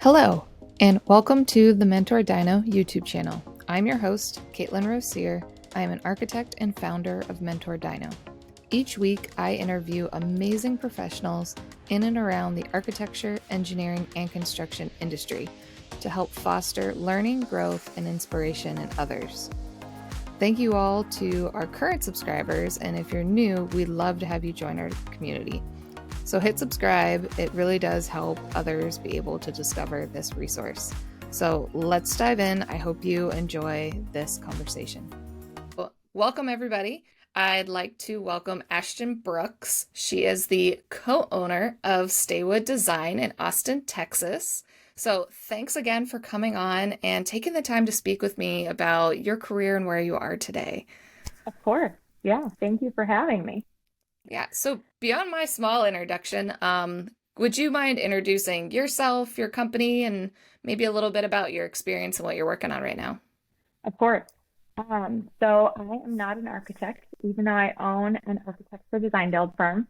Hello, and welcome to the mentorDINO YouTube channel. I'm your host, Caitlin Rozier. I am an architect and founder of mentorDINO. Each week, I interview amazing professionals in and around the architecture, engineering, and construction industry to help foster learning, growth, and inspiration in others. Thank you all to our current subscribers, and if you're new, we'd love to have you join our community. So hit subscribe. It really does help others be able to discover this resource. So let's dive in. I hope you enjoy this conversation. Welcome, everybody. I'd like to welcome Ashton Brooks. She is the co-owner of Staywood Design in Austin, Texas. So thanks again for coming on and taking the time to speak with me about your career and where you are today. Of course. Yeah. Thank you for having me. Yeah, so beyond my small introduction, would you mind introducing yourself, your company, and maybe a little bit about your experience and what you're working on right now? Of course. So I am not an architect, even though I own an architecture design build firm.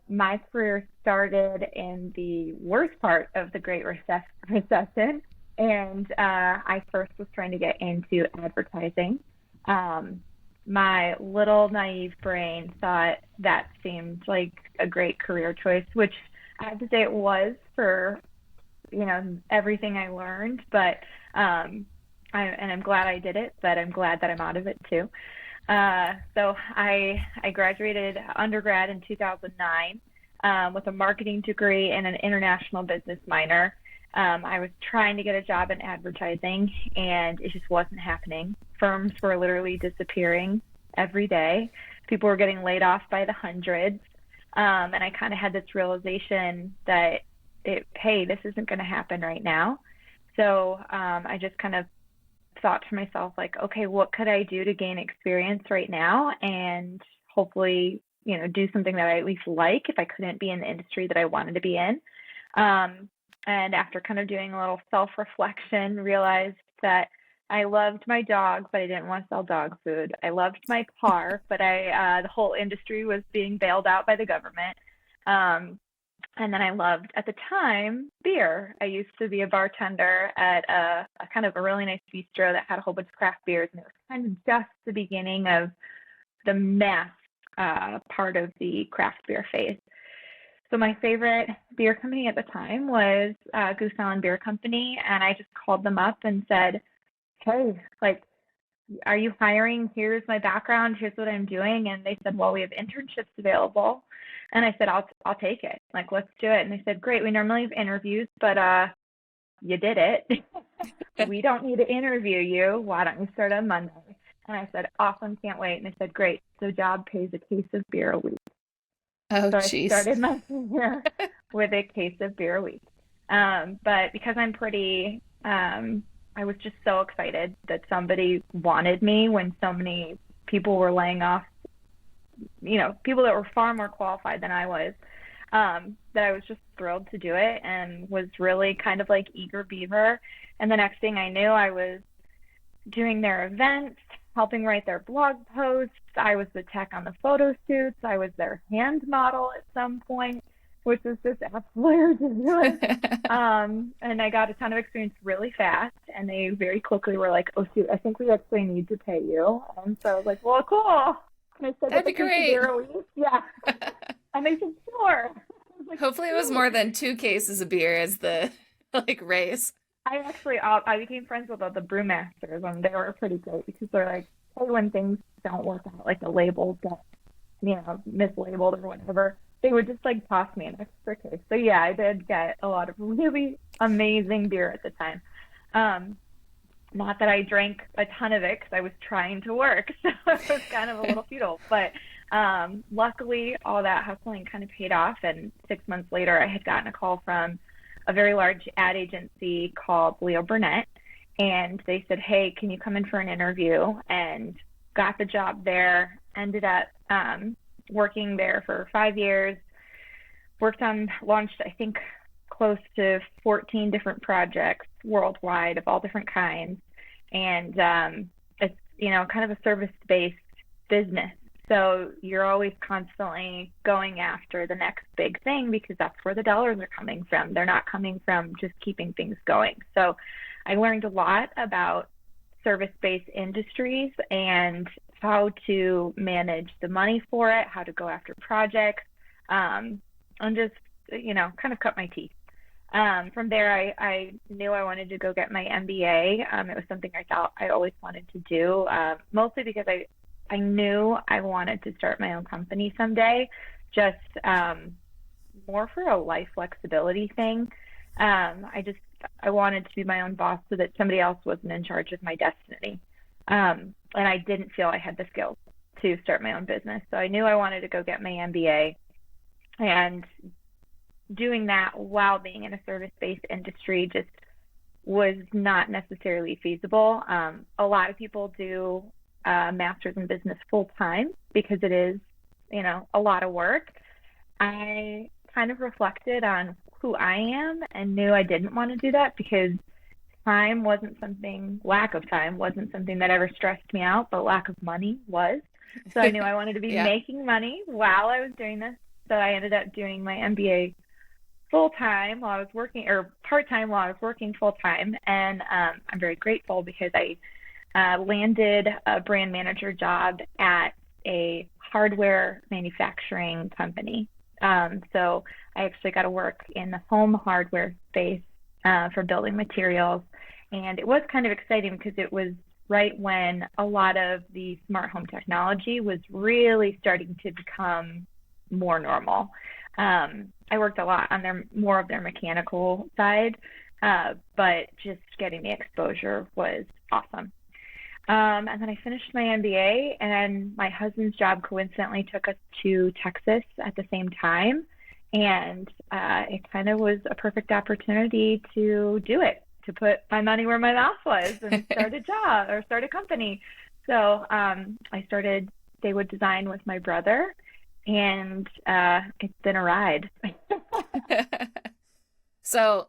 My career started in the worst part of the Great Recession, and I first was trying to get into advertising. My little naive brain thought that seemed like a great career choice, which I have to say it was for, everything I learned, but I'm glad I did it, but I'm glad that I'm out of it too. So I graduated undergrad in 2009 with a marketing degree and an international business minor. I was trying to get a job in advertising, and it just wasn't happening. Firms were literally disappearing every day. People were getting laid off by the hundreds. And I kind of had this realization that hey, this isn't going to happen right now. So I just kind of thought to myself, like, okay, what could I do to gain experience right now and hopefully, do something that I at least like if I couldn't be in the industry that I wanted to be in. And after kind of doing a little self-reflection, realized that I loved my dog, but I didn't want to sell dog food. I loved my car, but the whole industry was being bailed out by the government. And then I loved, at the time, beer. I used to be a bartender at a kind of a really nice bistro that had a whole bunch of craft beers, and it was kind of just the beginning of the mass part of the craft beer phase. So my favorite beer company at the time was Goose Island Beer Company, and I just called them up and said, hey, like, are you hiring? Here's my background. Here's what I'm doing. And they said, well, we have internships available. And I said, I'll take it. Like, let's do it. And they said, great. We normally have interviews, but you did it. We don't need to interview you. Why don't you start on Monday? And I said, awesome. Can't wait. And they said, great. The job pays a case of beer a week. Oh, So I geez. started my career with a case of beer a week. But because I'm pretty, I was just so excited that somebody wanted me when so many people were laying off, people that were far more qualified than I was, that I was just thrilled to do it and was really kind of like eager beaver. And the next thing I knew, I was doing their events, helping write their blog posts. I was the tech on the photo shoots. I was their hand model at some point, which was just absolutely ridiculous. And I got a ton of experience really fast, and they very quickly were like, oh shoot, I think we actually need to pay you. And so I was like, well, cool. And I said, That'd be great. Yeah. And they said, sure. Like, Hopefully it was more than 2 cases of beer as the raise. I became friends with the brewmasters, and they were pretty great because they're like, hey, when things don't work out, like the labels get, mislabeled or whatever, they would just like toss me an extra case. So yeah, I did get a lot of really amazing beer at the time. Not that I drank a ton of it because I was trying to work, so it was kind of a little futile. But luckily, all that hustling kind of paid off. And 6 months later, I had gotten a call from a very large ad agency called Leo Burnett, and they said, hey, can you come in for an interview? And got the job there. Ended up working there for 5 years. Launched, I think, close to 14 different projects worldwide of all different kinds. And it's, kind of a service-based business. So you're always constantly going after the next big thing because that's where the dollars are coming from. They're not coming from just keeping things going. So I learned a lot about service-based industries and how to manage the money for it, how to go after projects, and just, kind of cut my teeth. From there, I knew I wanted to go get my MBA. It was something I thought I always wanted to do, mostly because I knew I wanted to start my own company someday, just more for a life flexibility thing. I wanted to be my own boss so that somebody else wasn't in charge of my destiny. And I didn't feel I had the skills to start my own business. So I knew I wanted to go get my MBA, and doing that while being in a service-based industry just was not necessarily feasible. A lot of people do master's in business full time because it is, a lot of work. I kind of reflected on who I am and knew I didn't want to do that because lack of time wasn't something that ever stressed me out, but lack of money was. So I knew I wanted to be Yeah. making money while I was doing this. So I ended up doing my MBA full time while I was working, or part time while I was working full time. And I'm very grateful because I landed a brand manager job at a hardware manufacturing company. So I actually got to work in the home hardware space for building materials. And it was kind of exciting because it was right when a lot of the smart home technology was really starting to become more normal. I worked a lot on more of their mechanical side, but just getting the exposure was awesome. And then I finished my MBA, and my husband's job coincidentally took us to Texas at the same time. And it kind of was a perfect opportunity to do it, to put my money where my mouth was and start a job or start a company. So I started Staywood Design with my brother, and it's been a ride. So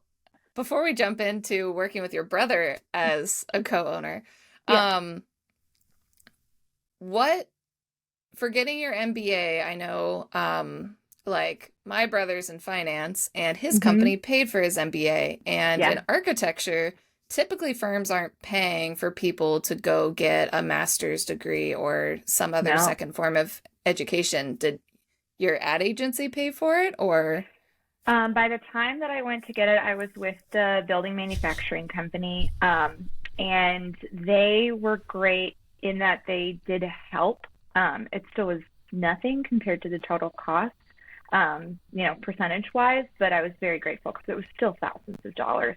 before we jump into working with your brother as a co-owner, Yeah. what for getting your MBA, I know like my brother's in finance and his hmm company paid for his MBA. And Yeah. in architecture, typically firms aren't paying for people to go get a master's degree or some other No. second form of education. Did your ad agency pay for it or? By the time that I went to get it, I was with the building manufacturing company, and they were great in that they did help. It still was nothing compared to the total cost, percentage wise, but I was very grateful because it was still thousands of dollars.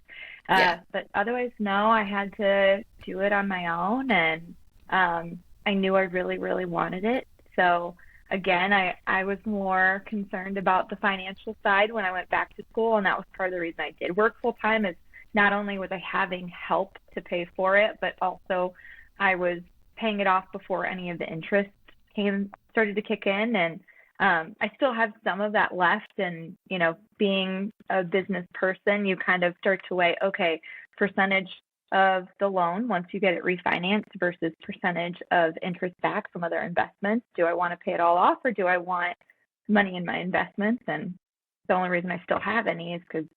Yeah. But otherwise, no, I had to do it on my own, and I knew I really, really wanted it. So again, I was more concerned about the financial side when I went back to school, and that was part of the reason I did work full time is not only was I having help to pay for it, but also I was paying it off before any of the interest started to kick in. And I still have some of that left. And, being a business person, you kind of start to weigh, okay, percentage of the loan once you get it refinanced versus percentage of interest back from other investments. Do I want to pay it all off or do I want money in my investments? And the only reason I still have any is because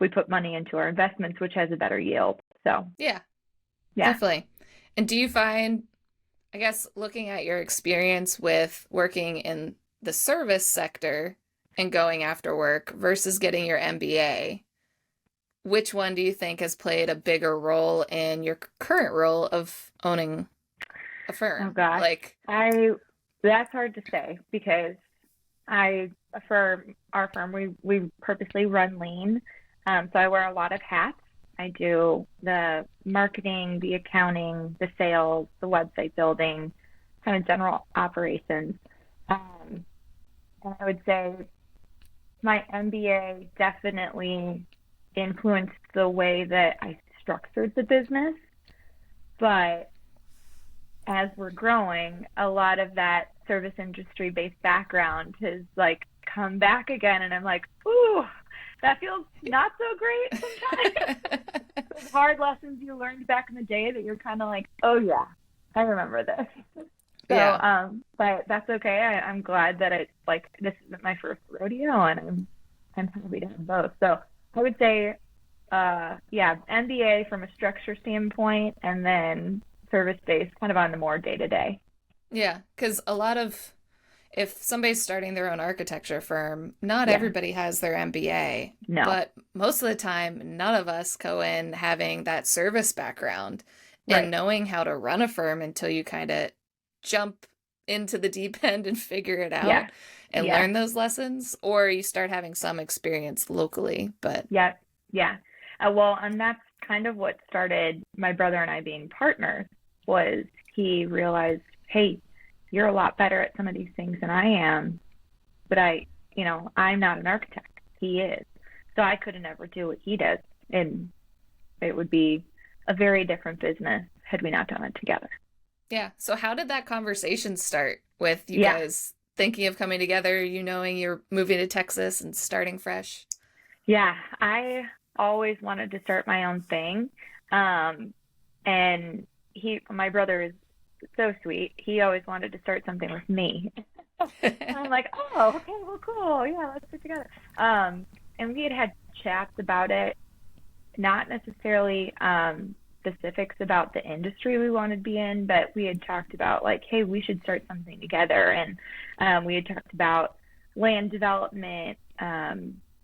we put money into our investments, which has a better yield. So, Yeah, yeah. definitely. And do you find, I guess, looking at your experience with working in the service sector and going after work versus getting your MBA, which one do you think has played a bigger role in your current role of owning a Oh firm? gosh, Like, that's hard to say because for our firm, we purposely run lean. So I wear a lot of hats. I do the marketing, the accounting, the sales, the website building, kind of general operations. Um, and I would say my MBA definitely influenced the way that I structured the business. But as we're growing, a lot of that service industry based background has like come back again. And I'm like, ooh, that feels not so great sometimes. Those hard lessons you learned back in the day that you're kind of like, oh yeah, I remember this. So, Yeah. but that's okay. I'm glad that it's like this isn't my first rodeo, and I'm happy to have both. So I would say, yeah, MBA from a structure standpoint, and then service based, kind of on the more day to day. Yeah, because if somebody's starting their own architecture firm, not Yeah, everybody has their MBA, no, but most of the time, none of us go in having that service background and right, knowing how to run a firm until you kind of jump into the deep end and figure it yeah, out and yeah, learn those lessons, or you start having some experience locally. But yeah, yeah. Well, and that's kind of what started my brother and I being partners was he realized, hey, you're a lot better at some of these things than I am, but I'm not an architect. He is. So I could never do what he does. And it would be a very different business had we not done it together. yeah, so how did that conversation start with you Yeah. guys thinking of coming together, you knowing you're moving to Texas and starting fresh? Yeah. I always wanted to start my own thing. Um, and my brother is so sweet. He always wanted to start something with me. I'm like, oh, okay, well, cool. Yeah, let's get together. And we had chats about it, not necessarily specifics about the industry we wanted to be in, but we had talked about like, hey, we should start something together. And we had talked about land development,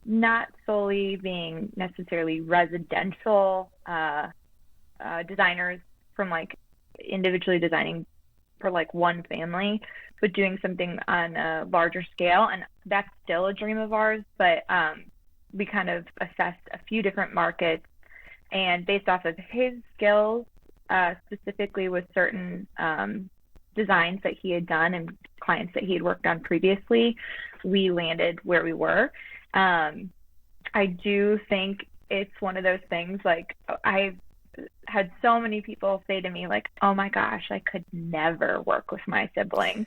not solely being necessarily residential designers from like individually designing for like one family, but doing something on a larger scale. And that's still a dream of ours, but we kind of assessed a few different markets and based off of his skills, specifically with certain designs that he had done and clients that he had worked on previously, we landed where we were. I do think it's one of those things like I've had so many people say to me like, "Oh my gosh, I could never work with my sibling."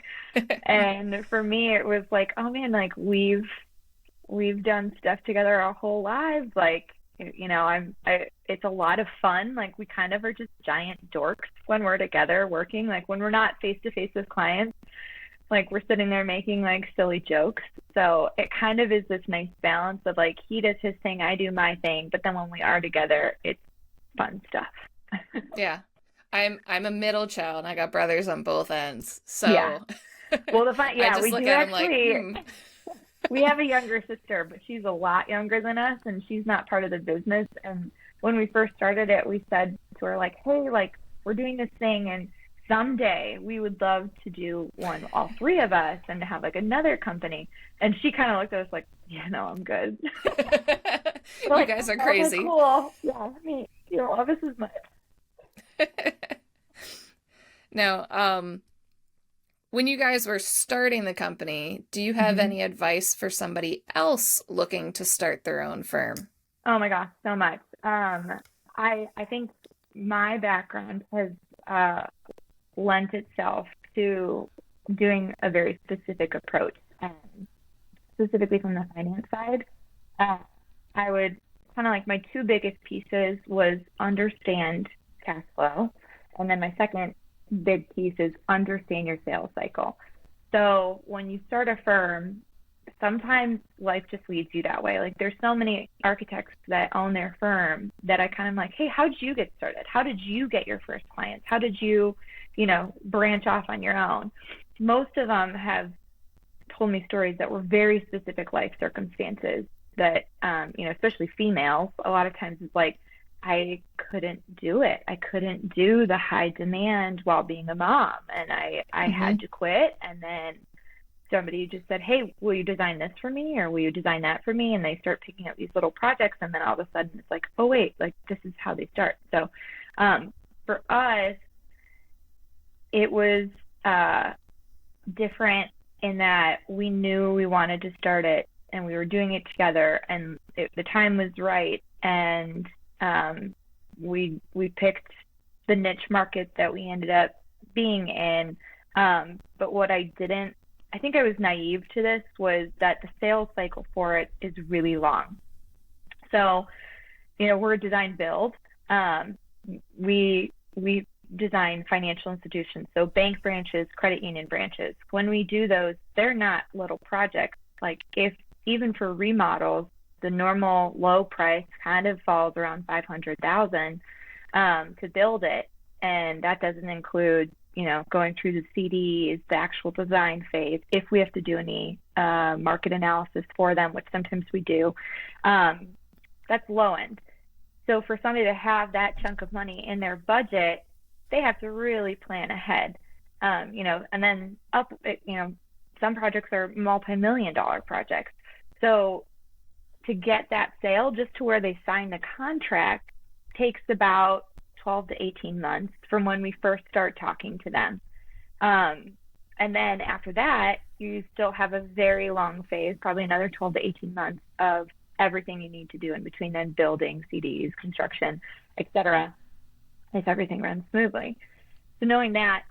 And for me it was like, "Oh man, like we've done stuff together our whole lives. Like, it's a lot of fun. Like we kind of are just giant dorks when we're together working. Like when we're not face to face with clients, like we're sitting there making like silly jokes. So it kind of is this nice balance of like he does his thing, I do my thing, but then when we are together, it's fun stuff. Yeah. I'm a middle child and I got brothers on both ends. Yeah. So Well, the fun, I yeah, just we look do at them like, actually. hmm. We have a younger sister, but she's a lot younger than us, and she's not part of the business. And when we first started it, we said to her like, "Hey, like we're doing this thing, and someday we would love to do one, all three of us, and to have like another company." And she kind of looked at us like, "Yeah, no, I'm good." We're You like, guys are "Okay, crazy. cool. Yeah, I mean, love us as much." Now, when you guys were starting the company, do you have Hmm. any advice for somebody else looking to start their own firm? Oh my gosh, so much. I think my background has uh, lent itself to doing a very specific approach, specifically from the finance side. Uh, I would kind of like my two biggest pieces was understand cash flow, and then my second big piece is understand your sales cycle. So when you start a firm, sometimes life just leads you that way. Like there's so many architects that own their firm that I kind of like, hey, how did you get started? How did you get your first clients? How did you, branch off on your own? Most of them have told me stories that were very specific life circumstances that, especially females, a lot of times it's like, I couldn't do it. I couldn't do the high demand while being a mom. And I Hmm. had to quit. And then somebody just said, hey, will you design this for me? Or will you design that for me? And they start picking up these little projects. And then all of a sudden it's like, oh, wait, like this is how they start. So for us, it was different in that we knew we wanted to start it and we were doing it together and the time was right. And we picked the niche market that we ended up being in. But what I think I was naive to this was that the sales cycle for it is really long. So, we're a design build. We design financial institutions, so bank branches, credit union branches. When we do those, they're not little projects. Like if even for remodels, the normal low price kind of falls around 500,000 to build it, and that doesn't include going through the CDs, the actual design phase, if we have to do any market analysis for them, which sometimes we do. That's low end. So for somebody to have that chunk of money in their budget, they have to really plan ahead. And then some projects are multi-million dollar projects. So to get that sale just to where they sign the contract takes about 12 to 18 months from when we first start talking to them. And then after that, you still have a very long phase, probably another 12 to 18 months of everything you need to do in between, then building, CDs, construction, etc., if everything runs smoothly. So knowing that,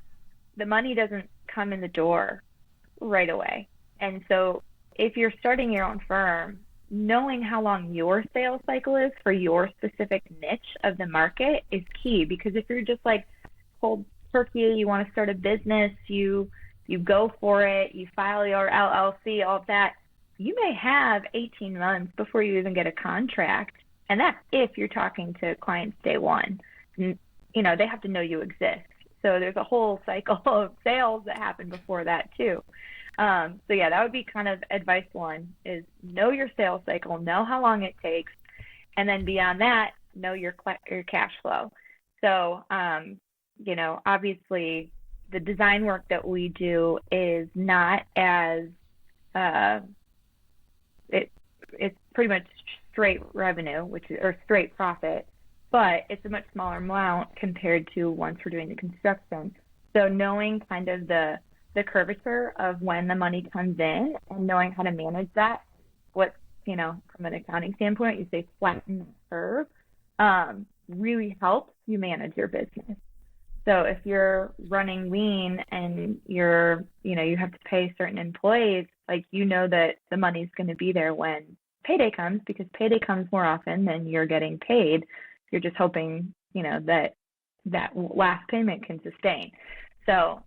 the money doesn't come in the door right away. And so if you're starting your own firm, knowing how long your sales cycle is for your specific niche of the market is key. Because if you're just like cold turkey, you want to start a business, you go for it, you file your LLC, all of that, you may have 18 months before you even get a contract. And that's if you're talking to clients day one. They have to know you exist. So there's a whole cycle of sales that happen before that too. So yeah, that would be kind of advice one, is know your sales cycle, know how long it takes, and then beyond that, know your cash flow. So, obviously the design work that we do is not as, it's pretty much straight revenue, or straight profit, but it's a much smaller amount compared to once we're doing the construction. So knowing kind of the curvature of when the money comes in and knowing how to manage that, from an accounting standpoint, you say flatten the curve, really helps you manage your business. So if you're running lean and you have to pay certain employees, that the money's going to be there when payday comes, because payday comes more often than you're getting paid. You're just hoping, that last payment can sustain. So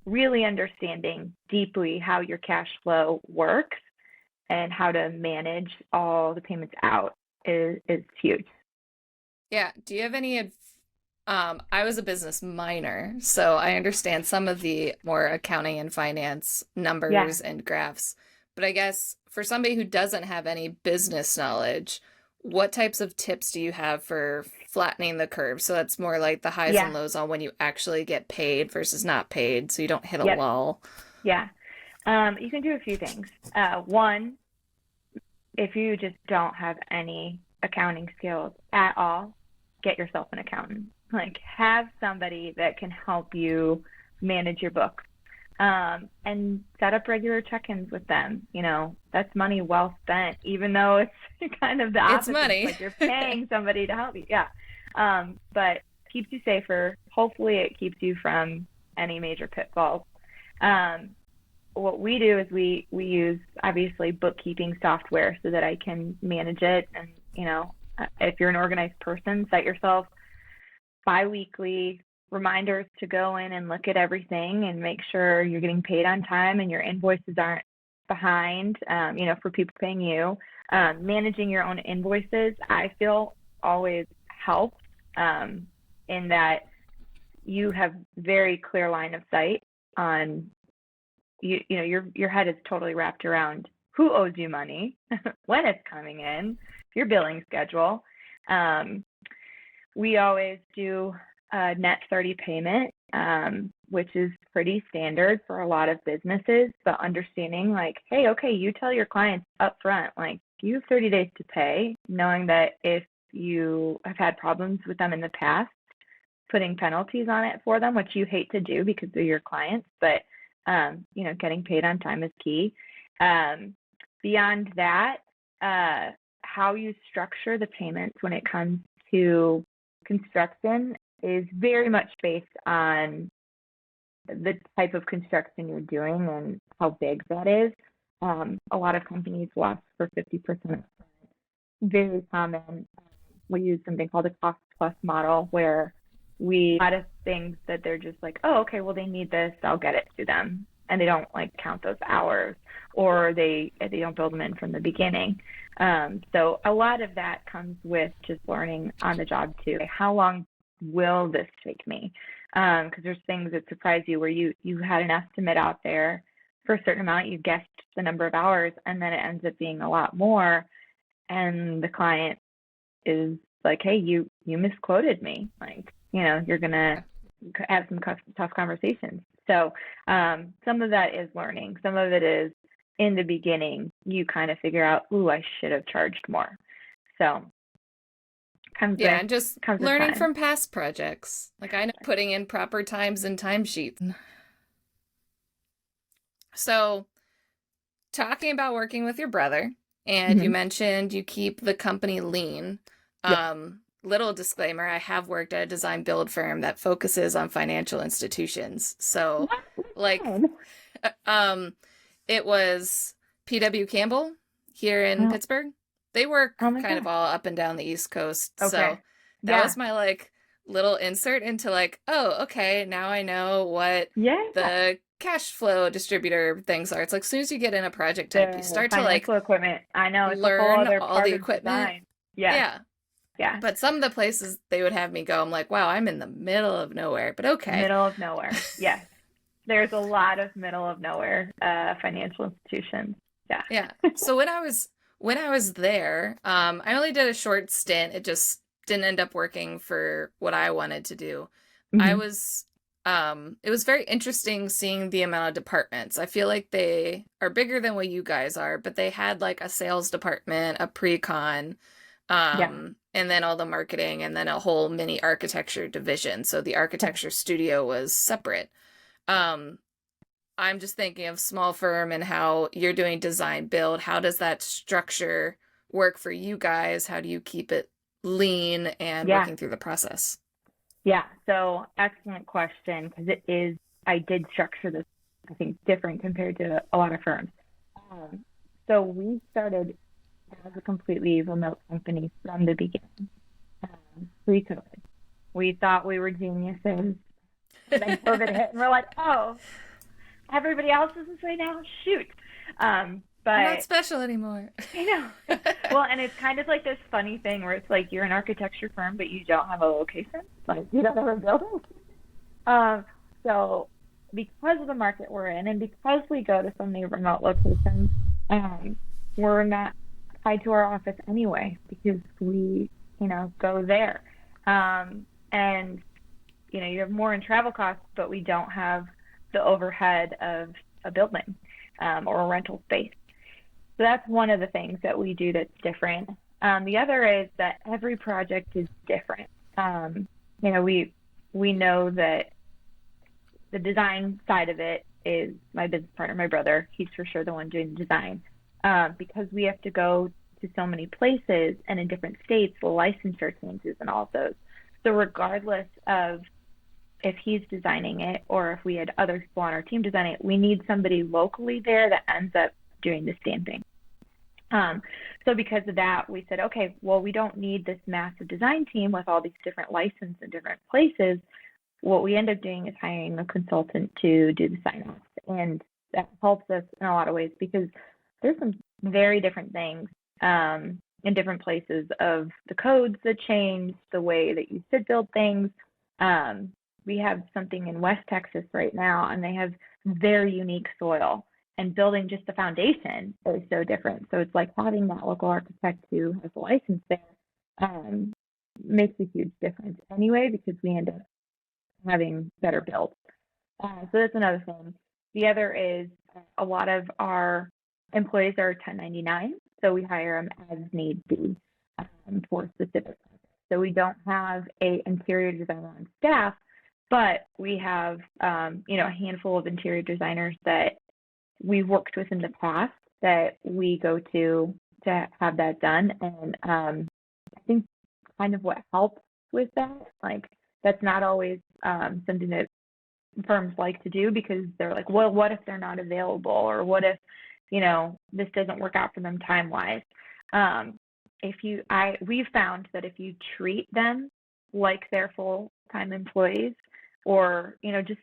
really understanding deeply how your cash flow works and how to manage all the payments out is huge. Yeah. Do you have any I was a business minor, so I understand some of the more accounting and finance numbers and graphs. But I guess for somebody who doesn't have any business knowledge, what types of tips do you have for flattening the curve? So that's more like the highs and lows on when you actually get paid versus not paid, so you don't hit a lull. Yeah. You can do a few things. One, if you just don't have any accounting skills at all, get yourself an accountant. Have somebody that can help you manage your books, and set up regular check-ins with them. That's money well spent, even though it's kind of the opposite. It's money. Like you're paying somebody to help you. Yeah. But keeps you safer. Hopefully it keeps you from any major pitfalls. What we do is we use, obviously, bookkeeping software so that I can manage it. And, if you're an organized person, set yourself bi-weekly reminders to go in and look at everything and make sure you're getting paid on time and your invoices aren't behind, for people paying you. Managing your own invoices, I feel, always helps, in that you have very clear line of sight on, your head is totally wrapped around who owes you money, when it's coming in, your billing schedule. We always do a net 30 payment, which is pretty standard for a lot of businesses, but understanding hey, okay, you tell your clients up front, you have 30 days to pay, knowing that if you have had problems with them in the past, putting penalties on it for them, which you hate to do because they're your clients, but, getting paid on time is key. Beyond that, how you structure the payments when it comes to construction is very much based on the type of construction you're doing and how big that is. A lot of companies will ask for 50%. Very common. We use something called a cost plus model, where a lot of things that they're just like, oh, okay, well, they need this, I'll get it to them. And they don't like count those hours, or they don't build them in from the beginning. So a lot of that comes with just learning on the job too. Like, how long will this take me? Because there's things that surprise you where you had an estimate out there for a certain amount, you guessed the number of hours, and then it ends up being a lot more, and the client is like, hey, you misquoted me. Like, you're gonna have some tough conversations. So some of that is learning. Some of it is in the beginning, you kind of figure out, ooh, I should have charged more. So Yeah, and just comes with learning time. from past projects. Like, I know putting in proper times and timesheets. So, talking about working with your brother, and you Mm-hmm. mentioned you keep the company lean. Yep. Little disclaimer, I have worked at a design build firm that focuses on financial institutions. So, like, um, it was P.W. Campbell here in Oh, Pittsburgh. They work oh my kind of gosh. all up and down the East Coast. Okay. So that Yeah. was my like little insert into like, oh, okay, now I know what Yeah. the cash flow distributor things are. It's like as soon as you get in a project type, you The start to like financial equipment. I know it's a whole learn other all the part of equipment. design. Yes. Yeah. Yeah. But some of the places they would have me go, I'm like, wow, I'm in the middle of nowhere, but okay. Middle of nowhere. Yes. There's a lot of middle of nowhere financial institutions. Yeah. Yeah. So when I was there, I only did a short stint. It just didn't end up working for what I wanted to do. I Hmm. was it was very interesting seeing the amount of departments. I feel like they are bigger than what you guys are, but they had like a sales department, a pre-con, Yeah. and then all the marketing, and then a whole mini architecture division. So the architecture studio was separate. Um, I'm just thinking of small firm and how you're doing design build. How does that structure work for you guys? How do you keep it lean and Yeah. working through the process? Yeah. So excellent question, because I did structure this, I think, different compared to a lot of firms. Um, so we started as a completely remote company from the beginning, pre-COVID. We thought we were geniuses. Then COVID hit, and we're like, oh, everybody else is this way now? Shoot. We're not But special anymore. I know. Well, and it's kind of like this funny thing where it's like you're an architecture firm, but you don't have a location. Like, you don't have a building. Um, so because of the market we're in, and because we go to so many remote locations, um, we're not tied to our office anyway because we, go there. And you have more in travel costs, but we don't have the overhead of a building, or a rental space. So that's one of the things that we do that's different. The other is that every project is different. We know that the design side of it is my business partner, my brother. He's for sure the one doing the design. Because we have to go to so many places and in different states, the licensure changes and all of those. So regardless of if he's designing it or if we had other people on our team designing it, we need somebody locally there that ends up doing the stamping. So because of that, we said, okay, well, we don't need this massive design team with all these different licenses in different places. What we end up doing is hiring a consultant to do the sign-offs, and that helps us in a lot of ways because there's some very different things in different places of the codes that change, the way that you should build things. We have something in West Texas right now, and they have very unique soil, and building just the foundation is so different. So it's like having that local architect who has a license there makes a huge difference anyway because we end up having better builds. So that's another thing. The other is a lot of our employees are 1099, so we hire them as need be for specific projects. So we don't have a interior designer on staff, but we have a handful of interior designers that we've worked with in the past that we go to have that done. And I think kind of what helps with that, like that's not always something that firms like to do because they're like, well, what if they're not available, or what if this doesn't work out for them time wise. We've found that if you treat them like they're full time employees, or just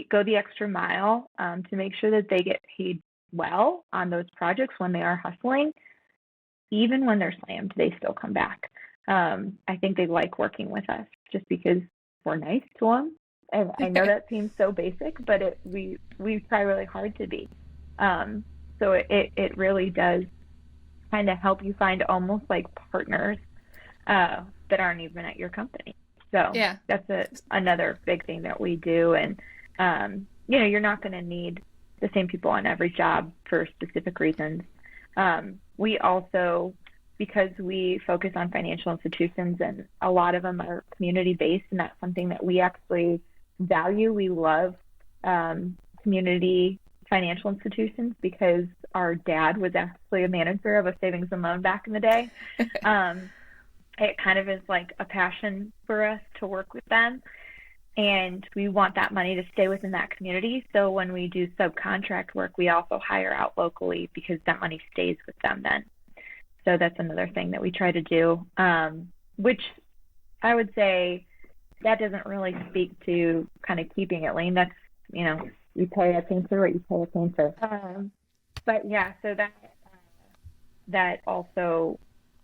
go the extra mile to make sure that they get paid well on those projects when they are hustling. Even when they're slammed, they still come back. I think they like working with us just because we're nice to them. And I know that seems so basic, but we try really hard to be. So it really does kind of help you find almost like partners that aren't even at your company. So Yeah. that's another big thing that we do. And you're not going to need the same people on every job for specific reasons. We also, because we focus on financial institutions, and a lot of them are community-based, and that's something that we actually value. We love community financial institutions because our dad was actually a manager of a savings and loan back in the day. It kind of is like a passion for us to work with them. And we want that money to stay within that community. So when we do subcontract work, we also hire out locally because that money stays with them then. So that's another thing that we try to do, which I would say that doesn't really speak to kind of keeping it lean. That's, you pay a painter what you pay a painter. But yeah, so that also,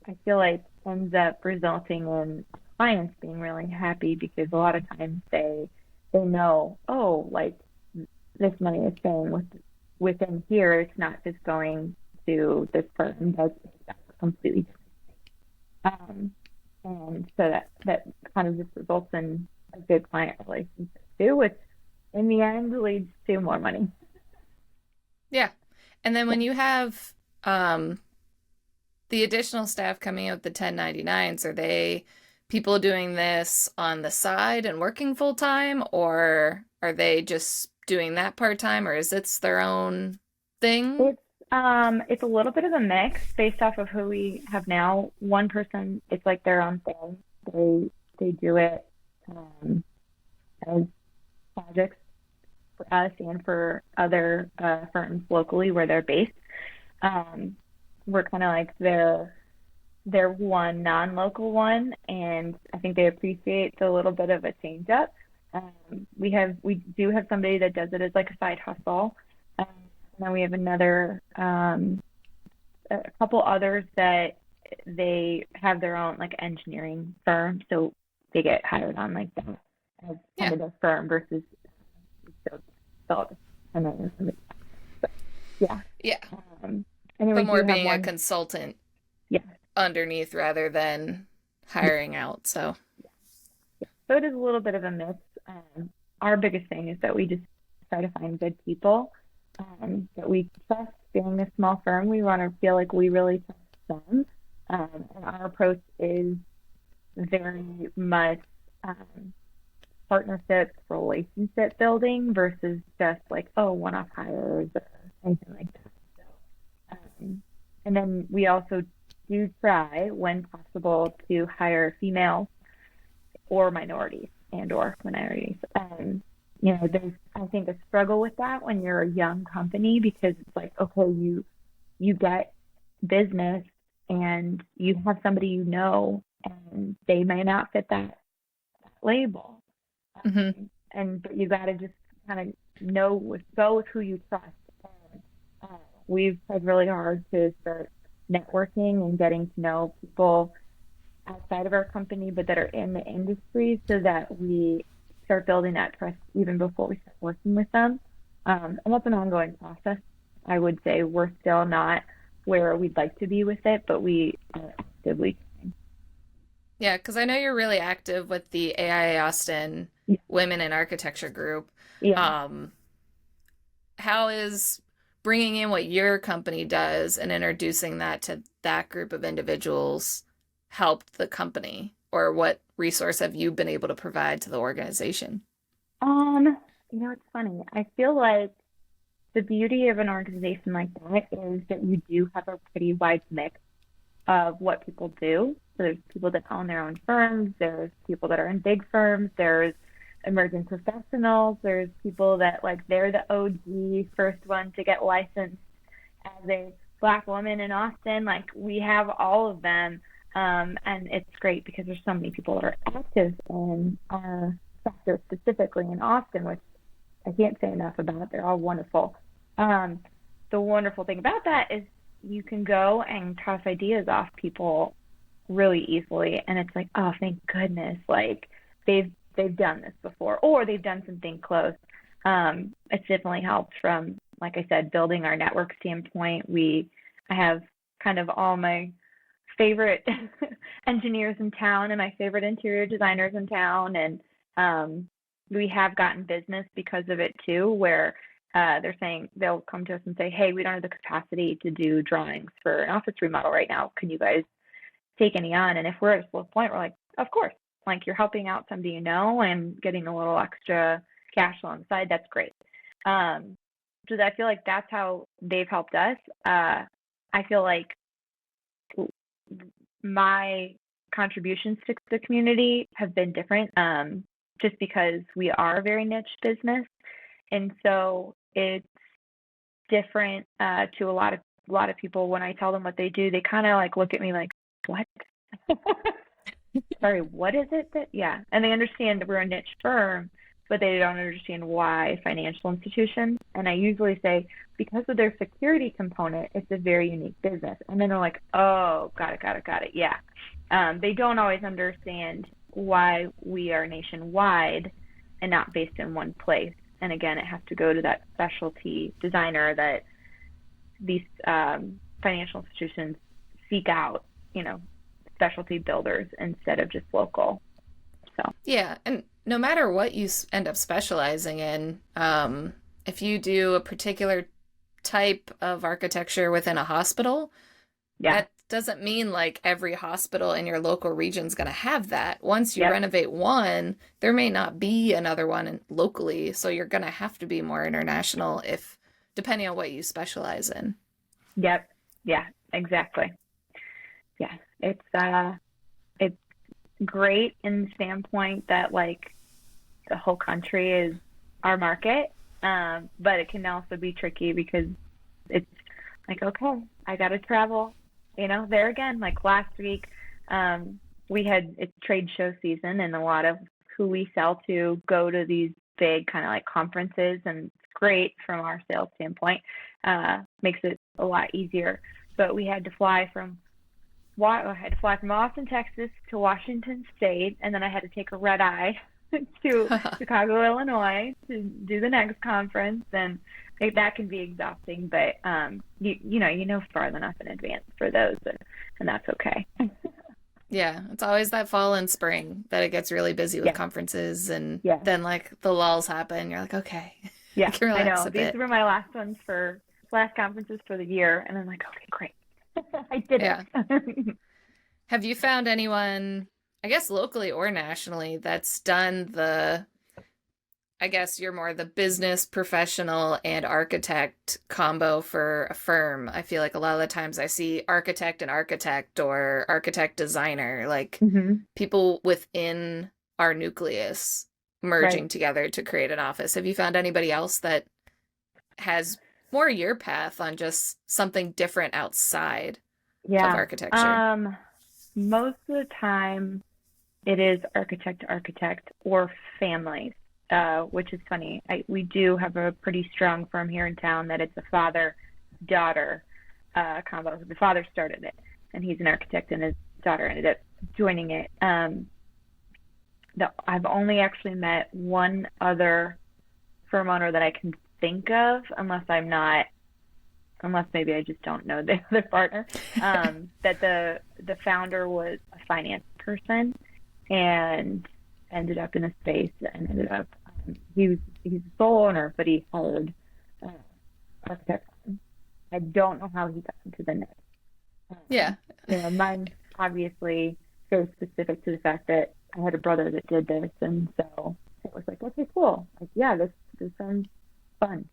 I feel like, ends up resulting in clients being really happy because a lot of times they know, oh, like this money is staying within here. It's not just going to this person that's completely different. And so that kind of just results in a good client relationship too, which in the end leads to more money. Yeah. And then when you have the additional staff coming out, the 1099s, are they people doing this on the side and working full time, or are they just doing that part time, or is it their own thing? It's a little bit of a mix based off of who we have now. One person, it's like their own thing. They do it as projects for us and for other firms locally where they're based. We're kind of like their one non-local one, and I think they appreciate the little bit of a change up. We do have somebody that does it as like a side hustle. And then we have a couple others that they have their own like engineering firm, so they get hired on like that as kind of a firm versus so and then yeah. And then But we more do have being a one, consultant yeah. underneath rather than hiring out. So it is a little bit of a mix. Our biggest thing is that we just try to find good people that we trust. Being a small firm, we want to feel like we really trust them. And our approach is very much partnership, relationship building versus just like, one-off hires or anything like that. And then we also do try, when possible, to hire females or minorities or minorities. There's, I think, a struggle with that when you're a young company because it's like, okay, you get business and you have somebody and they may not fit that label. But you got to just kind of go with who you trust. We've tried really hard to start networking and getting to know people outside of our company, but that are in the industry, so that we start building that trust even before we start working with them. And that's an ongoing process. I would say we're still not where we'd like to be with it, but we are actively trying. Yeah, because I know you're really active with the AIA Austin Women in Architecture group. Yeah. How is bringing in what your company does and introducing that to that group of individuals helped the company, or what resource have you been able to provide to the organization? It's funny. I feel like the beauty of an organization like that is that you do have a pretty wide mix of what people do. So there's people that own their own firms, there's people that are in big firms, there's emerging professionals, there's people that they're the OG first one to get licensed as a Black woman in Austin. We have all of them. And it's great because there's so many people that are active in our sector, specifically in Austin, which I can't say enough about. They're all wonderful. Um, the wonderful thing about that is you can go and toss ideas off people really easily, and it's like, oh, thank goodness, like they've done this before, or they've done something close. It's definitely helped from, like I said, building our network standpoint. I have kind of all my favorite engineers in town and my favorite interior designers in town, and we have gotten business because of it too, where they're saying they'll come to us and say, hey, we don't have the capacity to do drawings for an office remodel right now. Can you guys take any on? And if we're at a slow point, we're like, of course. Like, you're helping out somebody you know and getting a little extra cash on the side. That's great. So I feel like that's how they've helped us. I feel like my contributions to the community have been different, just because we are a very niche business, and so it's different to a lot of people. When I tell them what they do, they kind of like look at me like, what? Sorry, what is it that, yeah. And they understand that we're a niche firm, but they don't understand why financial institutions. And I usually say, because of their security component, it's a very unique business. And then they're like, oh, got it. Yeah. They don't always understand why we are nationwide and not based in one place. And again, it has to go to that specialty designer that these financial institutions seek out, specialty builders instead of just local. So Yeah, and no matter what you end up specializing in, if you do a particular type of architecture within a hospital, yeah, that doesn't mean like every hospital in your local region is going to have that. Once you yep, renovate one, there may not be another one locally, so you're going to have to be more international if depending on what you specialize in. yep, yeah, exactly. Yeah, it's great in the standpoint that like the whole country is our market, but it can also be tricky because it's like, okay, I got to travel, there again. Like last week, it's trade show season, and a lot of who we sell to go to these big kind of like conferences, and it's great from our sales standpoint. Makes it a lot easier. But I had to fly from Austin, Texas to Washington State, and then I had to take a red eye to Chicago, Illinois to do the next conference. And that can be exhausting, but you know far enough in advance for those, and that's okay. Yeah, it's always that fall and spring that it gets really busy with Yeah, conferences, and yeah, then like the lulls happen. You're like, okay, I yeah. can I relax know. a These bit. were my last conferences for the year, and I'm like, okay, great. I did Yeah. it. Have you found anyone, I guess locally or nationally, that's done I guess you're more the business professional and architect combo for a firm? I feel like a lot of the times I see architect and architect or architect designer, like Hmm. people within our nucleus merging Right. together to create an office. Have you found anybody else that has more your path on just something different outside of Yeah. architecture? Most of the time it is architect to architect or families, which is funny. We do have a pretty strong firm here in town that it's a father-daughter combo. The father started it, and he's an architect, and his daughter ended up joining it. I've only actually met one other firm owner that I can think of, unless maybe I just don't know the other partner. That the founder was a finance person and ended up in a space and ended up he's a sole owner, but he hired uh, architects. I don't know how he got into the net. Yeah. Mine's obviously very specific to the fact that I had a brother that did this, and so it was like, okay, cool. Like, yeah, this sounds fun.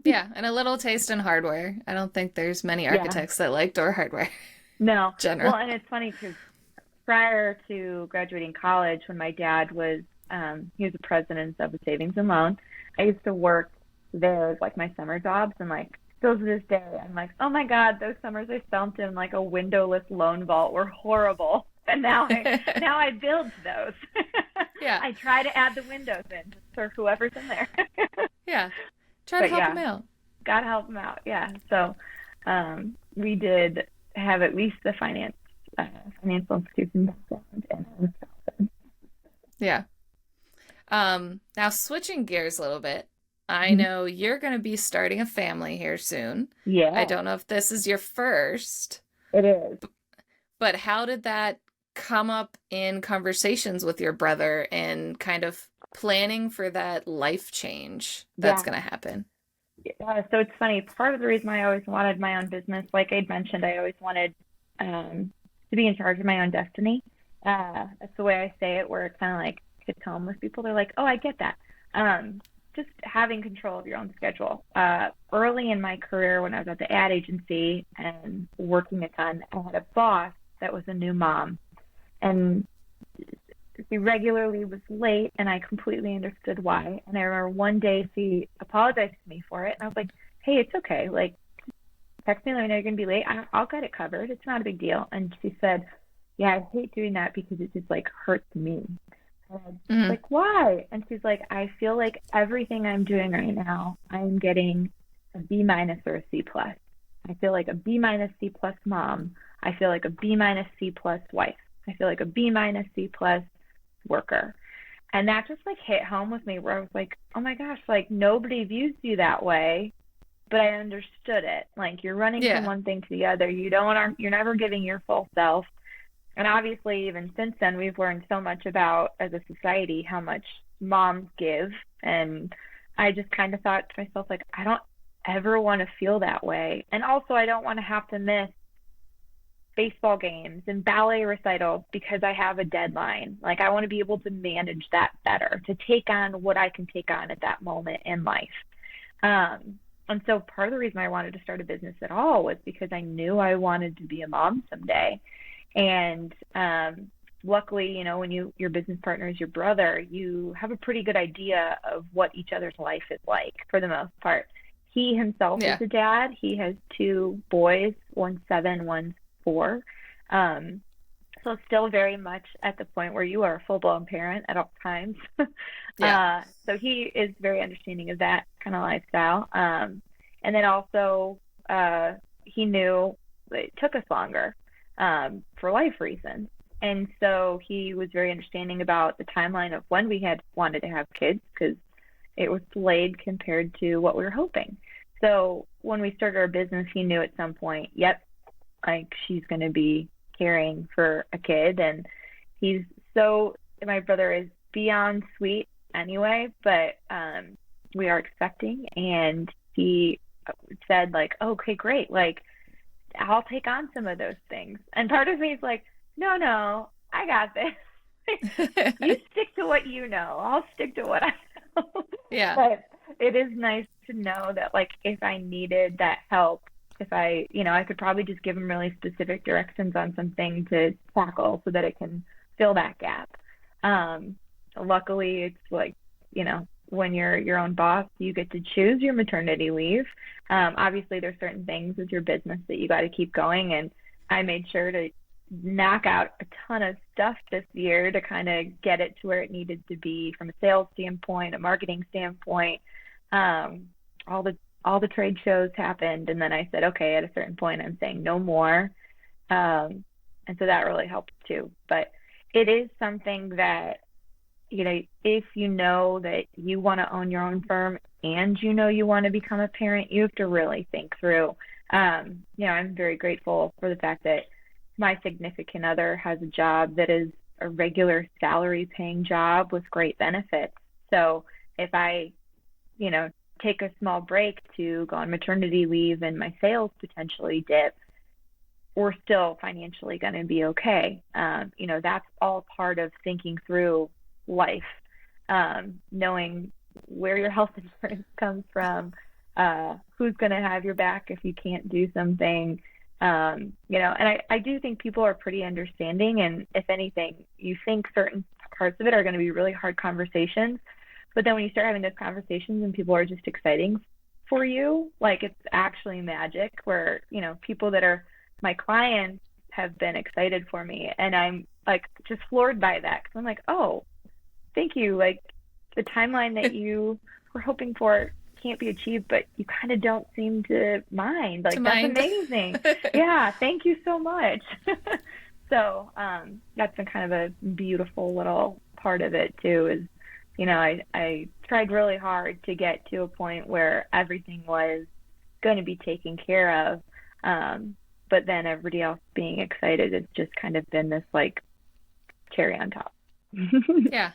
Yeah, and a little taste in hardware. I don't think there's many Yeah. architects that like door hardware No. Well, generally. and it's funny because prior to graduating college, when my dad was, he was the president of a savings and loan, I used to work there as like my summer jobs, and like Still to this day, I'm like, oh my God, those summers I spent in like a windowless lone vault were horrible. And now I build those. Yeah. I try to add the windows in for whoever's in there. Yeah. Try to But help yeah, them out. gotta help them out. Yeah. So we did have at least the financial institution background and Yeah. Now switching gears a little bit. I Mhm. know you're going to be starting a family here soon. I Yeah, don't know if this is your first, it is. but how did that come up in conversations with your brother and kind of planning for that life change that's Yeah. going to happen? So it's funny. Part of the reason I always wanted my own business, like I'd mentioned, I always wanted to be in charge of my own destiny. That's the way I say it, where it kind of like hits home with people. They're like, "Oh, I get that." Just having control of your own schedule. Early in my career, when I was at the ad agency and working a ton, I had a boss that was a new mom, and she regularly was late, and I completely understood why. And I remember one day she apologized to me for it, and I was like, "Hey, it's okay. Like, text me, let me know you're gonna be late. I'll get it covered. It's not a big deal." And she said, "Yeah, I hate doing that because it just like hurts me." And I was Hmm. like, "Why?" And she's like, "I feel like everything I'm doing right now, I'm getting a B minus or a C plus. I feel like a B minus C plus mom. I feel like a B minus C plus wife. I feel like a B minus C plus worker." And that just like hit home with me where I was like, oh my gosh, like nobody views you that way, but I understood it. Like you're running from Yeah. one thing to the other. You're never giving your full self. And obviously even since then we've learned so much about as a society how much moms give. And I just kind of thought to myself, like, I don't ever want to feel that way. And also I don't want to have to miss baseball games and ballet recitals because I have a deadline. Like I want to be able to manage that better, to take on what I can take on at that moment in life. And so part of the reason I wanted to start a business at all was because I knew I wanted to be a mom someday. And luckily, when your business partner is your brother, you have a pretty good idea of what each other's life is like for the most part. He himself is Yeah. a dad. He has two boys, one's 7, one's 4. Um, so still very much at the point where you are a full-blown parent at all times. Yeah. So he is very understanding of that kind of lifestyle. And then also he knew it took us longer for life reasons. And so he was very understanding about the timeline of when we had wanted to have kids because it was delayed compared to what we were hoping. So when we started our business, he knew at some point, yep, like she's going to be caring for a kid. And he's my brother is beyond sweet anyway, but we are expecting. And he said, like, oh, okay, great. Like, I'll take on some of those things. And part of me is like, no, no, I got this. You stick to what you know. I'll stick to what I know. Yeah. But it is nice to know that, like, if I needed that help, if I could probably just give him really specific directions on something to tackle so that it can fill that gap. Um, Luckily, it's like, when you're your own boss, you get to choose your maternity leave. Obviously, there's certain things with your business that you got to keep going, and I made sure to knock out a ton of stuff this year to kind of get it to where it needed to be from a sales standpoint, a marketing standpoint. Um, all the trade shows happened, and then I said, okay, at a certain point, I'm saying no more. And so that really helped too. But it is something that, if you know that you want to own your own firm and you want to become a parent, you have to really think through. I'm very grateful for the fact that my significant other has a job that is a regular salary paying job with great benefits. So if I, take a small break to go on maternity leave and my sales potentially dip, we're still financially going to be okay. That's all part of thinking through life, knowing where your health insurance comes from, who's going to have your back if you can't do something. And I do think people are pretty understanding. And if anything, you think certain parts of it are going to be really hard conversations. But then when you start having those conversations and people are just exciting for you. Like it's actually magic where, people that are my clients have been excited for me. And I'm like just floored by that because I'm like, oh, thank you. Like the timeline that you were hoping for can't be achieved, but you kind of don't seem to mind. To Like that's mind. amazing. Yeah, thank you so much. So that's been kind of a beautiful little part of it too. Is I tried really hard to get to a point where everything was going to be taken care of, but then everybody else being excited, it's just kind of been this like cherry on top. Yeah.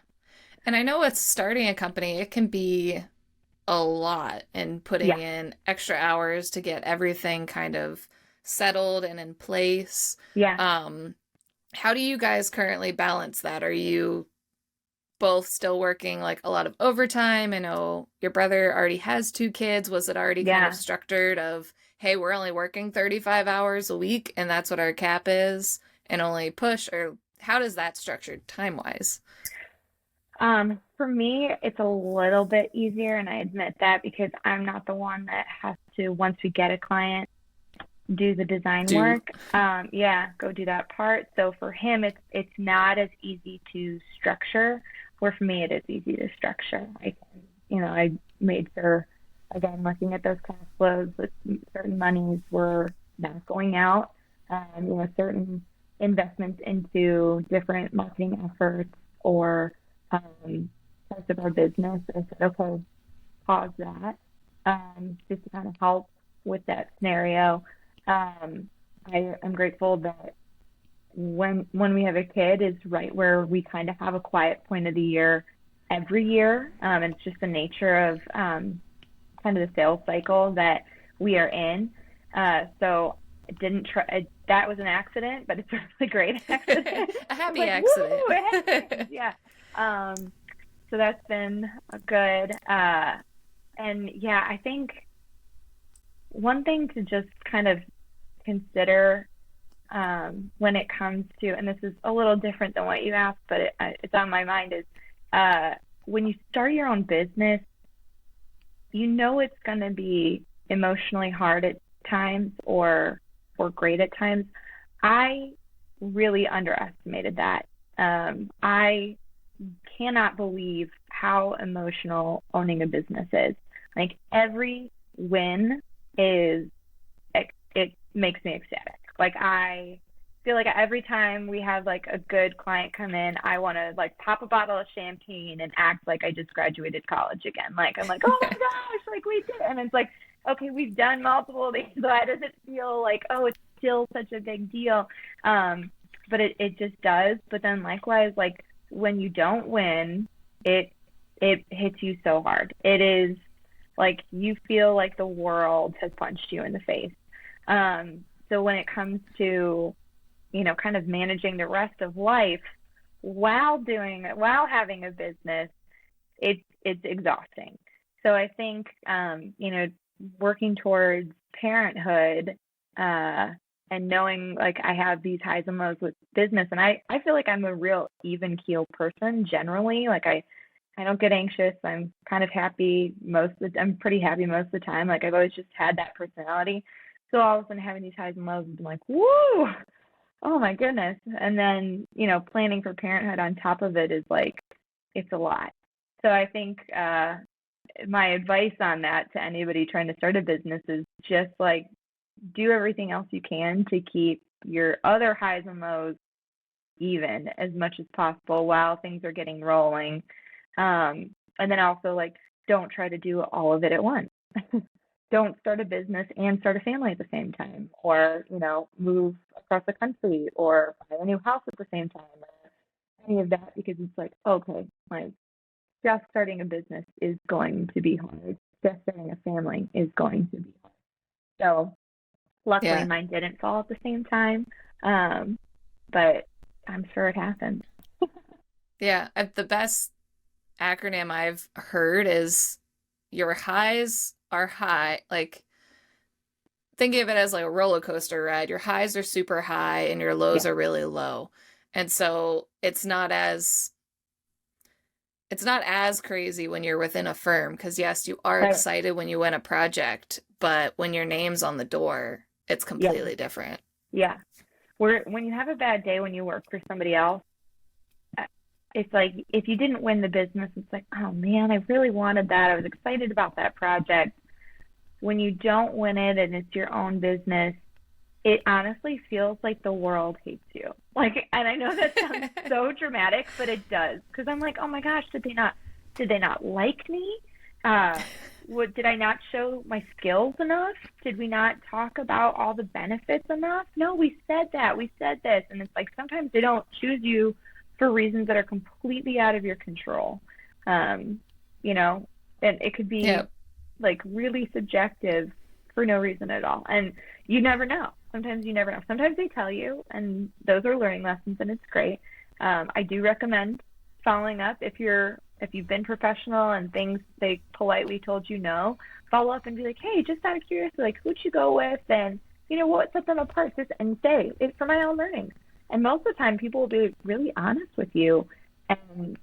And I know with starting a company, it can be a lot and putting Yeah, in extra hours to get everything kind of settled and in place. yeah. Um, how do you guys currently balance that? Are you both still working like a lot of overtime? I know your brother already has two kids. Was it already kind of Yeah. structured of, hey, we're only working 35 hours a week and that's what our cap is and only push? Or how does that structured time-wise? For me, it's a little bit easier, and I admit that because I'm not the one that has to, once we get a client, do the design Do work. Yeah, go do that part. So for him, it's not as easy to structure. Where for me, it is easy to structure. I made sure, again, looking at those cash flows, that certain monies were not going out. Certain investments into different marketing efforts or parts of our business. I said, okay, pause that, just to kind of help with that scenario. I'm grateful that when we have a kid is right where we kind of have a quiet point of the year every year. It's just the nature of kind of the sales cycle that we are in. So I didn't try. That was an accident, but it's a really great accident. a I was happy like, accident. woo, it happened. Yeah. So that's been good. And yeah, I think one thing to just kind of consider when it comes to, and this is a little different than what you asked, but it's on my mind, is when you start your own business, it's going to be emotionally hard at times or great at times. I really underestimated that. I cannot believe how emotional owning a business is. Like every win is it makes me ecstatic. Like I feel like every time we have like a good client come in, I want to like pop a bottle of champagne and act like I just graduated college again. Like I'm like, oh my gosh, like we did, and it's like, okay, we've done multiple of these. So why does it feel like, oh, it's still such a big deal? But it just does. But then likewise, like when you don't win, it hits you so hard. It is like you feel like the world has punched you in the face. So when it comes to, kind of managing the rest of life while having a business, it's exhausting. So I think, working towards parenthood, and knowing like I have these highs and lows with business, and I feel like I'm a real even keel person generally. Like I don't get anxious. I'm kind of happy I'm pretty happy most of the time. Like I've always just had that personality. So all of a sudden having these highs and lows has been like, woo, oh my goodness. And then, planning for parenthood on top of it is like, it's a lot. So I think my advice on that to anybody trying to start a business is just like do everything else you can to keep your other highs and lows even as much as possible while things are getting rolling. And then also like don't try to do all of it at once. Don't start a business and start a family at the same time, or move across the country or buy a new house at the same time, or any of that, because it's like, okay, like just starting a business is going to be hard. Just starting a family is going to be hard. So luckily Yeah. mine didn't fall at the same time. But I'm sure it happened. Yeah. The best acronym I've heard is your highs are high. Like, think of it as like a roller coaster ride. Your highs are super high and your lows Yeah. are really low. And so it's not as it's not as crazy when you're within a firm because yes, you are Right. excited when you win a project, but when your name's on the door, it's Yeah. completely different. Yeah. When you have a bad day when you work for somebody else, uh, it's like if you didn't win the business, it's like, oh man, I really wanted that. I was excited about that project. When you don't win it and it's your own business, it honestly feels like the world hates you. Like, and I know that sounds so dramatic, but it does. Because I'm like, oh my gosh, did they not like me? Did I not show my skills enough? Did we not talk about all the benefits enough? No, we said that. We said this. And it's like sometimes they don't choose you for reasons that are completely out of your control. Um, you know, and it could be Yep. like really subjective for no reason at all. And you never know. Sometimes you never know. Sometimes they tell you, and those are learning lessons, and it's great. I do recommend following up if you've been professional and things they politely told you no. Follow up and be like, hey, just out of curiosity, like who'd you go with, and what set them apart? Just and say it's for my own learning. And most of the time, people will be really honest with you. And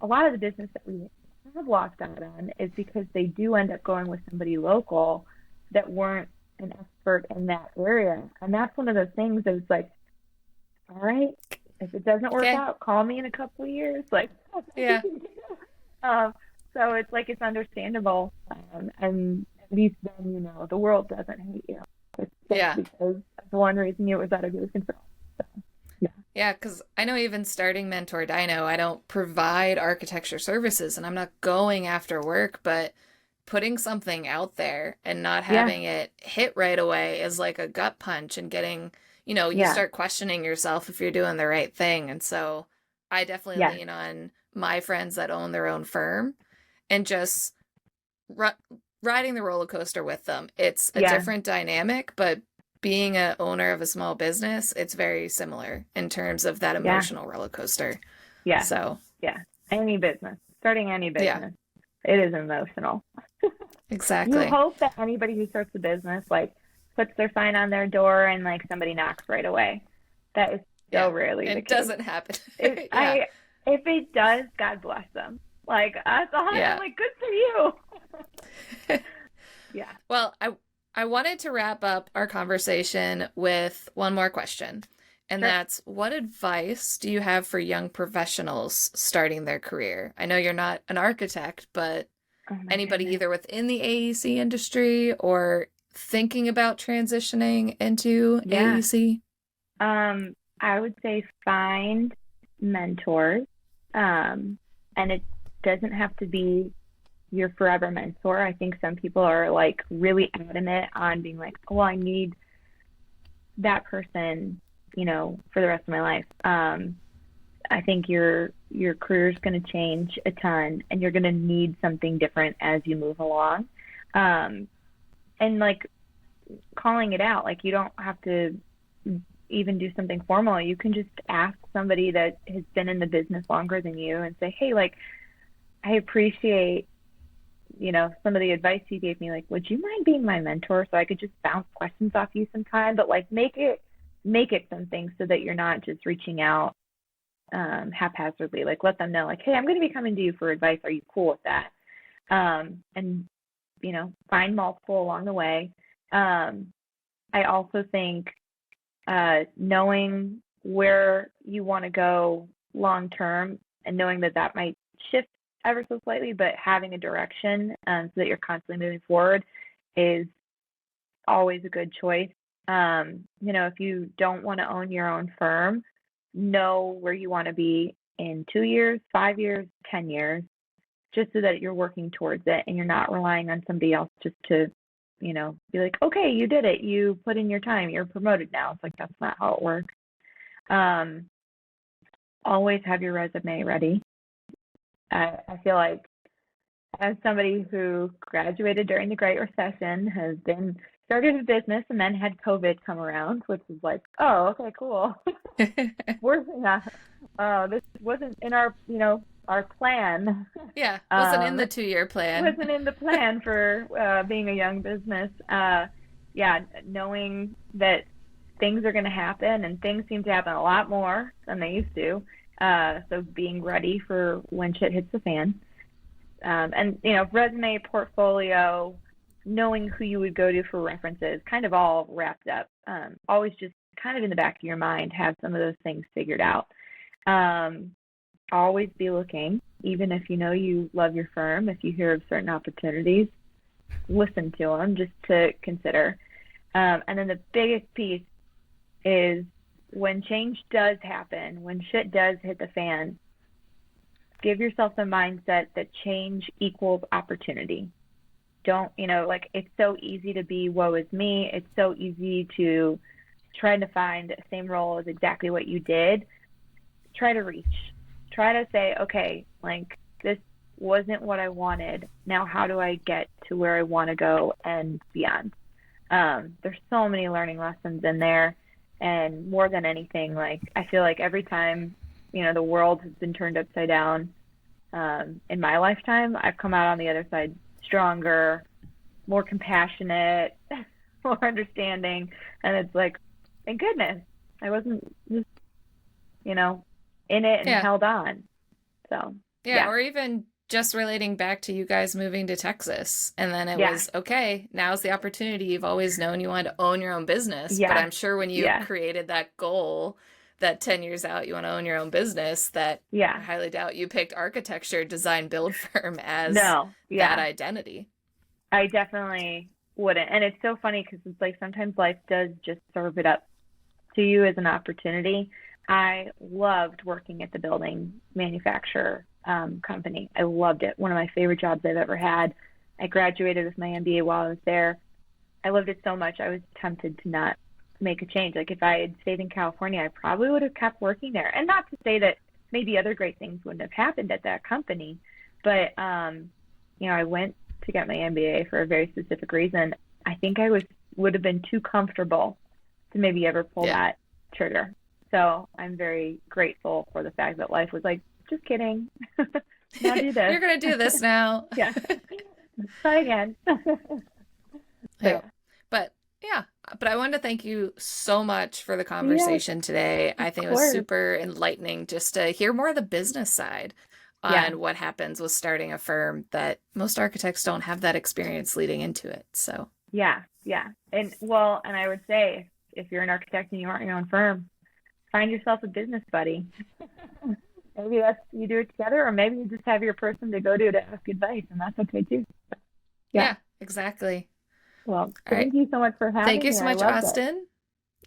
a lot of the business that we have lost out on is because they do end up going with somebody local that weren't an expert in that area. And that's one of those things that it's like, all right, if it doesn't work Okay. out, call me in a couple of years. Like, Yeah. um, so it's like it's understandable. And at least then the world doesn't hate you. It's just Yeah. because of one reason it was out of your control. So, yeah. Yeah, because I know even starting mentorDINO, I don't provide architecture services and I'm not going after work, but putting something out there and not Yeah. having it hit right away is like a gut punch and getting, you Yeah. start questioning yourself if you're doing the right thing. And so I definitely Yeah. lean on my friends that own their own firm and just ri riding the roller coaster with them. It's a Yeah. different dynamic, but being a owner of a small business, it's very similar in terms of that Yeah. emotional roller coaster. Yeah. So, Yeah. Any business, starting any yeah, business, it is emotional. You exactly. hope that anybody who starts a business like puts their sign on their door and like somebody knocks right away. That is so Yeah. rarely the It case. doesn't happen. It, Yeah. I if it does, God bless them. Like us all, I'm Yeah. like, good for you. Yeah, Well, I wanted to wrap up our conversation with one more question. And sure. that's what advice do you have for young professionals starting their career? I know you're not an architect, but Oh my anybody goodness. either within the AEC industry or thinking about transitioning into Yeah. AEC? I would say find mentors. And it doesn't have to be your forever mentor. I think some people are like really adamant on being like, oh, well, I need that person, for the rest of my life. I think your career is going to change a ton, and you're going to need something different as you move along. Um, and like calling it out, like you don't have to even do something formal. You can just ask somebody that has been in the business longer than you and say, hey, like I appreciate some of the advice you gave me. Like, would you mind being my mentor so I could just bounce questions off you sometime? But like, make it something so that you're not just reaching out haphazardly. Like, let them know, like, hey, I'm going to be coming to you for advice. Are you cool with that? And find multiple along the way. I also think knowing where you want to go long term and knowing that that might shift ever so slightly, but having a direction so that you're constantly moving forward is always a good choice. If you don't want to own your own firm, know where you want to be in 2 years, 5 years, 10 years, just so that you're working towards it and you're not relying on somebody else just to, be like, okay, you did it. You put in your time. You're promoted now. It's like, that's not how it works. Um, always have your resume ready. I feel like as somebody who graduated during the Great Recession, has been started a business and then had COVID come around, which is like, oh, okay, cool. We're this wasn't in our plan. Yeah, wasn't in Um, the 2-year plan. wasn't in the plan for being a young business. Yeah, knowing that things are going to happen and things seem to happen a lot more than they used to. So being ready for when shit hits the fan. And, resume, portfolio, knowing who you would go to for references, kind of all wrapped up. Always just kind of in the back of your mind, have some of those things figured out. Um, Always be looking, even if you love your firm, if you hear of certain opportunities, listen to them just to consider. And then the biggest piece is when change does happen, when shit does hit the fan, give yourself the mindset that change equals opportunity. Don't, it's so easy to be woe is me. It's so easy to try to find the same role as exactly what you did. Try to reach. Try to say, okay, like this wasn't what I wanted. Now how do I get to where I want to go and beyond? There's so many learning lessons in there. And more than anything, like I feel like every time, the world has been turned upside down, in my lifetime, I've come out on the other side stronger, more compassionate, more understanding. And it's like, thank goodness I wasn't just, in it and Yeah. held on. So, Yeah. Or even just relating back to you guys moving to Texas. And then it was, okay, now's the opportunity. You've always known you wanted to own your own business. But I'm sure when you created that goal that 10 years out, you want to own your own business, that I highly doubt you picked architecture, design, build firm as that identity. I definitely wouldn't. And it's so funny because it's like sometimes life does just serve it up to you as an opportunity. I loved working at the building manufacturer company. I loved it. One of my favorite jobs I've ever had. I graduated with my MBA while I was there. I loved it so much I was tempted to not make a change. Like if I had stayed in California, I probably would have kept working there. And not to say that maybe other great things wouldn't have happened at that company, but I went to get my MBA for a very specific reason. I think I would have been too comfortable to maybe ever pull that trigger. So I'm very grateful for the fact that life was like, just kidding. Now do this. You're going to do this now. Yeah. Try again. But I wanted to thank you so much for the conversation today. I think it was super enlightening just to hear more of the business side on what happens with starting a firm, that most architects don't have that experience leading into it. So yeah. And I would say if you're an architect and you aren't your own firm, find yourself a business buddy. Maybe you do it together, or maybe you just have your person to go to ask advice, and that's okay too. Yeah, exactly. Well, thank you so much for having me. Thank you so much, Austin.